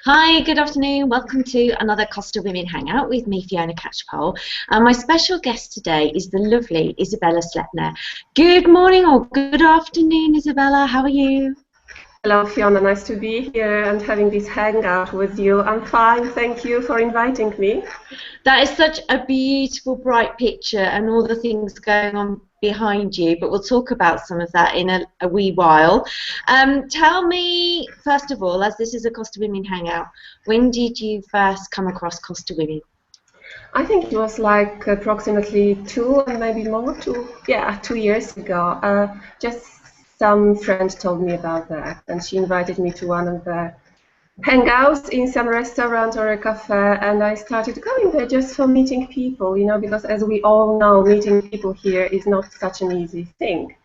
Hi, good afternoon. Welcome to another Costa Women Hangout with me, Fiona Catchpowle. And my special guest today is the lovely Izabela Sletner. Good morning or good afternoon, Izabela. How are you? Hello, Fiona. Nice to be here and having this hangout with you. I'm fine. Thank you for inviting me. That is such a beautiful, bright picture and all the things going on behind you, but we'll talk about some of that in a wee while. Tell me, first of all, as this is a Costa Women Hangout, when did you first come across Costa Women? I think it was like approximately 2 years ago. Just some friend told me about that, and she invited me to one of the hangouts in some restaurant or a cafe, and I started going there just for meeting people, because as we all know, meeting people here is not such an easy thing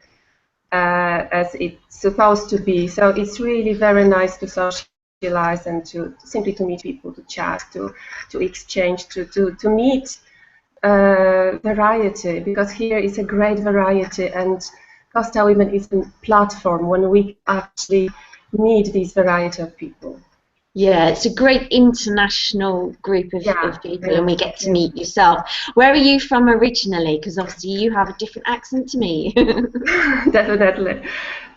as it's supposed to be. So it's really very nice to socialize and to simply to meet people, to chat, to exchange, to meet variety, because here is a great variety, and Costa Women is a platform when we actually meet this variety of people. Yeah, it's a great international group of people, and we get to meet yourself. Where are you from originally? Because obviously you have a different accent to me. Definitely.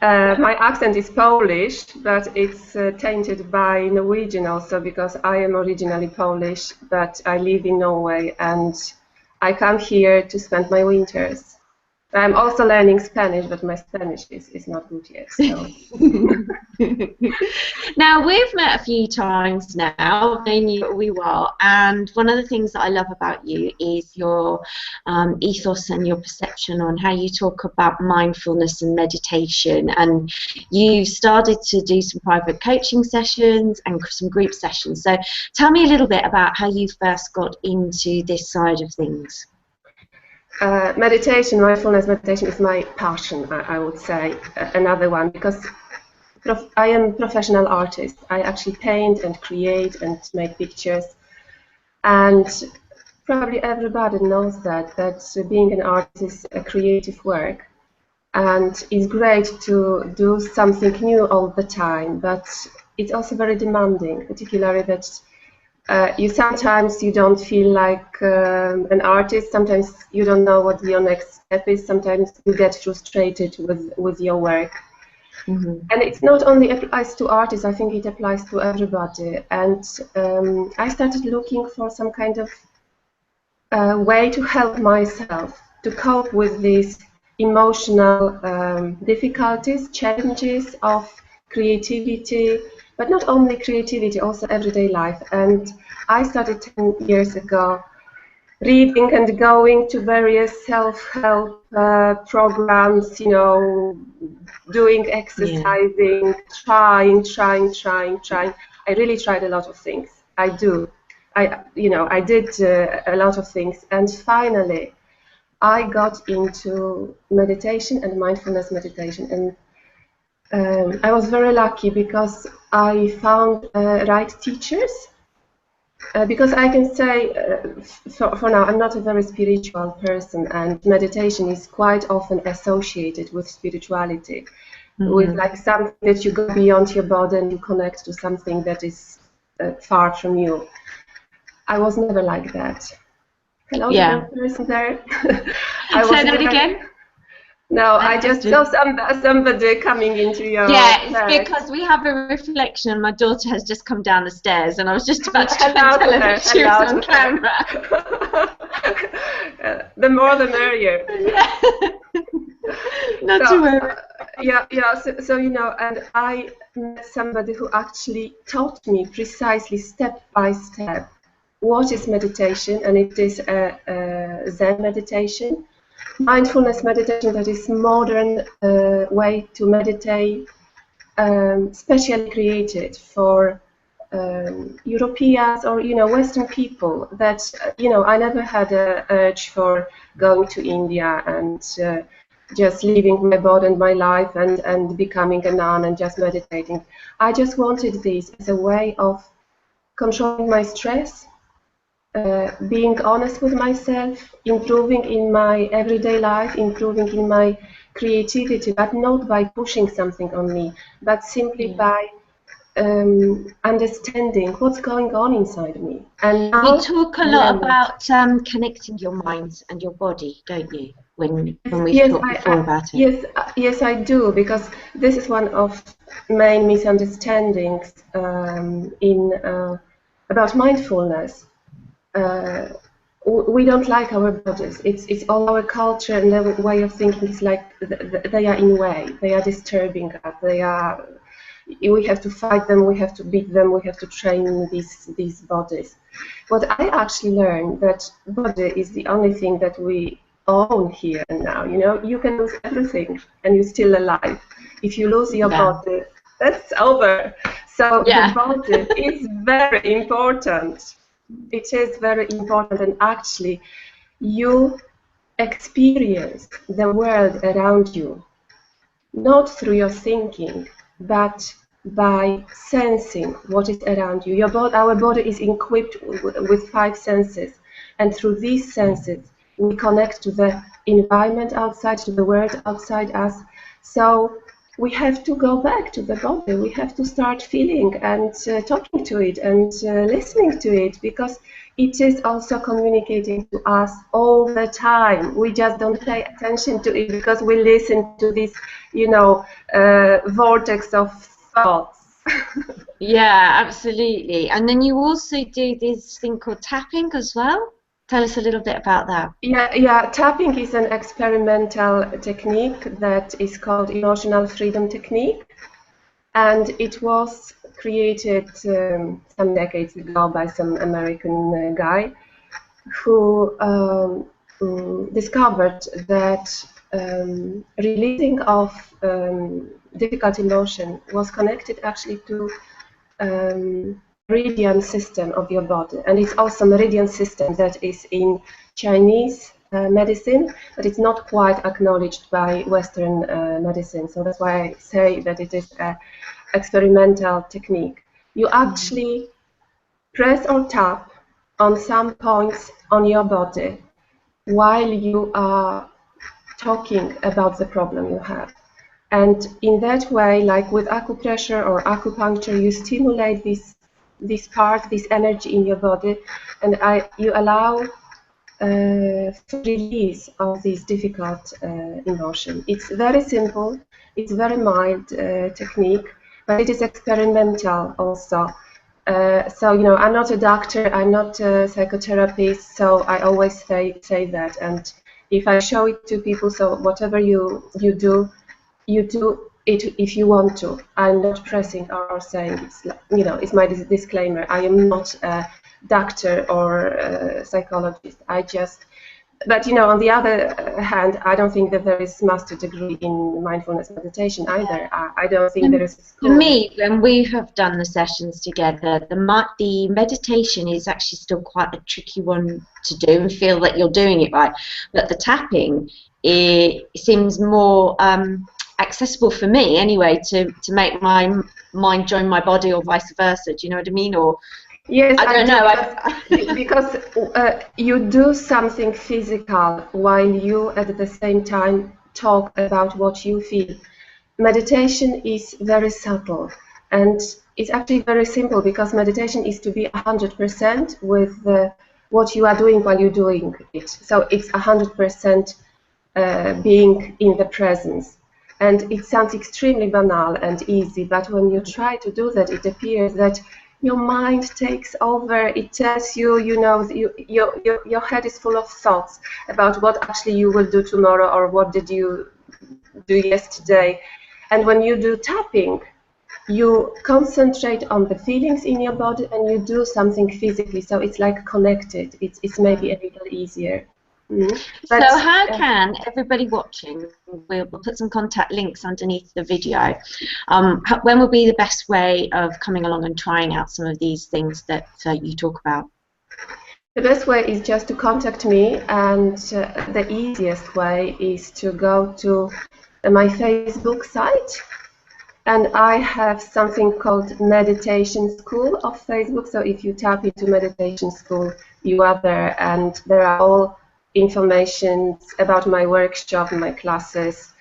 My accent is Polish, but it's tainted by Norwegian also, because I am originally Polish, but I live in Norway and I come here to spend my winters. I'm also learning Spanish, but my Spanish is not good yet. So. Now, we've met a few times now, I've known you for a wee while, and one of the things that I love about you is your ethos and your perception on how you talk about mindfulness and meditation, and you started to do some private coaching sessions and some group sessions. So tell me a little bit about how you first got into this side of things. Mindfulness meditation is my passion, I would say, another one, because I am a professional artist. I actually paint and create and make pictures, and probably everybody knows that being an artist is a creative work, and it's great to do something new all the time, but it's also very demanding, particularly that sometimes you don't feel like an artist. Sometimes you don't know what your next step is. Sometimes you get frustrated with your work. Mm-hmm. And it not only applies to artists, I think it applies to everybody. And I started looking for some kind of way to help myself to cope with these emotional difficulties, challenges of creativity, but not only creativity, also everyday life. And I started 10 years ago reading and going to various self-help programs, doing exercising, trying. I really tried a lot of things. I did a lot of things, and finally I got into meditation and mindfulness meditation, and I was very lucky because I found right teachers. Because I can say, for now, I'm not a very spiritual person, and meditation is quite often associated with spirituality, with like something that you go beyond your body and you connect to something that is far from you. I was never like that. Hello, person there. Say that again. No, I just saw somebody coming into your it's because we have a reflection and my daughter has just come down the stairs and I was just about to tell her that she was on camera. The more the merrier. Not to worry. So and I met somebody who actually taught me precisely step by step what is meditation, and it is a Zen meditation. Mindfulness meditation, that is modern way to meditate, specially created for Europeans or Western people. That I never had an urge for going to India and just leaving my body and my life and becoming a nun and just meditating. I just wanted this as a way of controlling my stress, being honest with myself, improving in my everyday life, improving in my creativity, but not by pushing something on me, but simply by understanding what's going on inside me. And now you talk a lot about connecting your mind and your body, don't you? When we've talked before about it. Yes, I do, because this is one of main misunderstandings about mindfulness. We don't like our bodies. It's all our culture and their way of thinking is like they are in way. They are disturbing us. We have to fight them. We have to beat them. We have to train these bodies. What I actually learned, that body is the only thing that we own here and now. You know, you can lose everything and you're still alive. If you lose your body, that's over. So the body is very important. It is very important, and actually you experience the world around you not through your thinking, but by sensing what is around you. Our body is equipped with 5 senses, and through these senses we connect to the environment outside, to the world outside us. So we have to go back to the body. We have to start feeling and talking to it and listening to it, because it is also communicating to us all the time. We just don't pay attention to it because we listen to this, vortex of thoughts. Yeah, absolutely. And then you also do this thing called tapping as well. Tell us a little bit about that. Yeah. Tapping is an experimental technique that is called emotional freedom technique, and it was created some decades ago by some American guy who discovered that releasing of difficult emotion was connected actually to meridian system of your body, and it's also meridian system that is in Chinese medicine, but it's not quite acknowledged by Western medicine. So that's why I say that it is an experimental technique. You actually press or tap on some points on your body while you are talking about the problem you have. And in that way, like with acupressure or acupuncture, you stimulate this energy in your body, and you allow release of this difficult emotion. It's very simple, it's very mild technique, but it is experimental also. So I'm not a doctor, I'm not a psychotherapist, so I always say that. And if I show it to people, so whatever you do it if you want to. I'm not pressing or saying it's it's my disclaimer. I am not a doctor or a psychologist. But on the other hand, I don't think that there is master degree in mindfulness meditation either. I don't think there is a school. For me, when we have done the sessions together, the meditation is actually still quite a tricky one to do and feel that you're doing it right. But the tapping, it seems more accessible for me anyway, to make my mind join my body, or vice versa. Do you know what I mean? Or yes, I don't know. Because you do something physical while you at the same time talk about what you feel. Meditation is very subtle, and it's actually very simple, because meditation is to be 100% with what you are doing while you're doing it. So it's 100% being in the presence. And it sounds extremely banal and easy, but when you try to do that, it appears that your mind takes over. It tells you, your head is full of thoughts about what actually you will do tomorrow, or what did you do yesterday. And when you do tapping, you concentrate on the feelings in your body and you do something physically. So it's like connected. It's maybe a little easier. So how can everybody watching, we'll put some contact links underneath the video, when would be the best way of coming along and trying out some of these things that you talk about? The best way is just to contact me, and the easiest way is to go to my Facebook site, and I have something called Meditation School of Facebook. So if you tap into Meditation School, you are there, and there are all information about my workshop and my classes.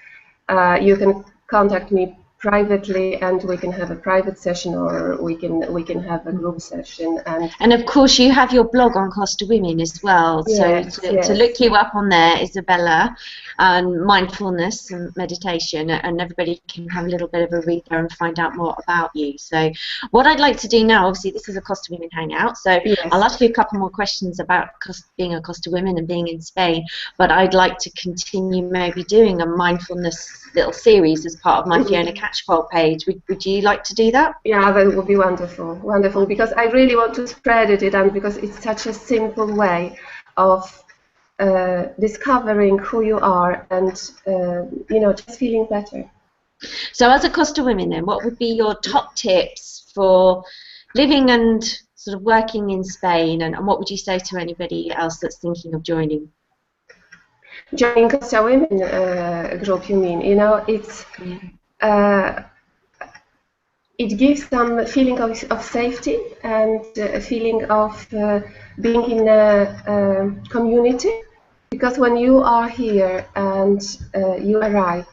You can contact me privately, and we can have a private session, or we can have a group session. And of course you have your blog on Costa Women as well, yes, so yes. to look you up on there, Izabela, and mindfulness and meditation, and everybody can have a little bit of a read there and find out more about you. So what I'd like to do now, obviously this is a Costa Women hangout, so Yes. I'll ask you a couple more questions about being a Costa Women and being in Spain, but I'd like to continue maybe doing a mindfulness little series as part of my Fiona Catchpowle page. Would you like to do that? Yeah, that would be wonderful, wonderful, because I really want to spread it, and because it's such a simple way of discovering who you are, and you know, just feeling better. So as a Costa Women then, what would be your top tips for living and sort of working in Spain, and what would you say to anybody else that's thinking of joining? Joining Costa Women group, you mean? You know, it's it gives some feeling of safety, and a feeling of being in a community, because when you are here and you arrive,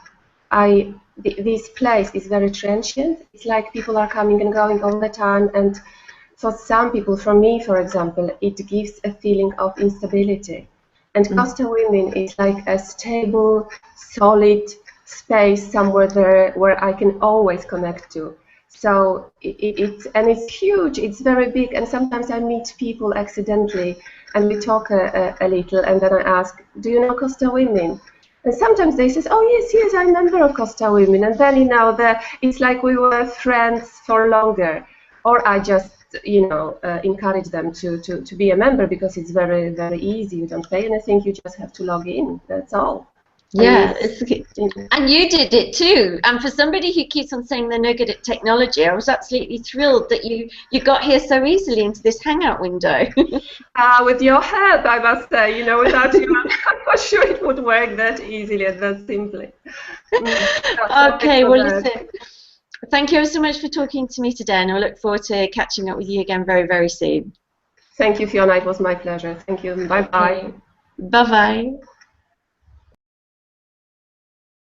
this place is very transient. It's like people are coming and going all the time, and for some people, for me for example, it gives a feeling of instability. And Costa Women is like a stable, solid space somewhere there where I can always connect to. So it's huge, it's very big, and sometimes I meet people accidentally and we talk a little, and then I ask, do you know Costa Women? And sometimes they say, oh yes, yes, I'm a member of Costa Women, and then, you know, it's like we were friends for longer. Or I just, you know, encourage them to be a member, because it's very, very easy. You don't pay anything, you just have to log in, that's all. Yeah, and you did it too. And for somebody who keeps on saying they're no good at technology, I was absolutely thrilled that you got here so easily into this hangout window. With your help, I must say, you know, without you, I'm not sure it would work that easily and that simply. Okay, well listen, thank you so much for talking to me today, and I look forward to catching up with you again very, very soon. Thank you, Fiona, it was my pleasure. Thank you, bye-bye. Okay. Bye-bye.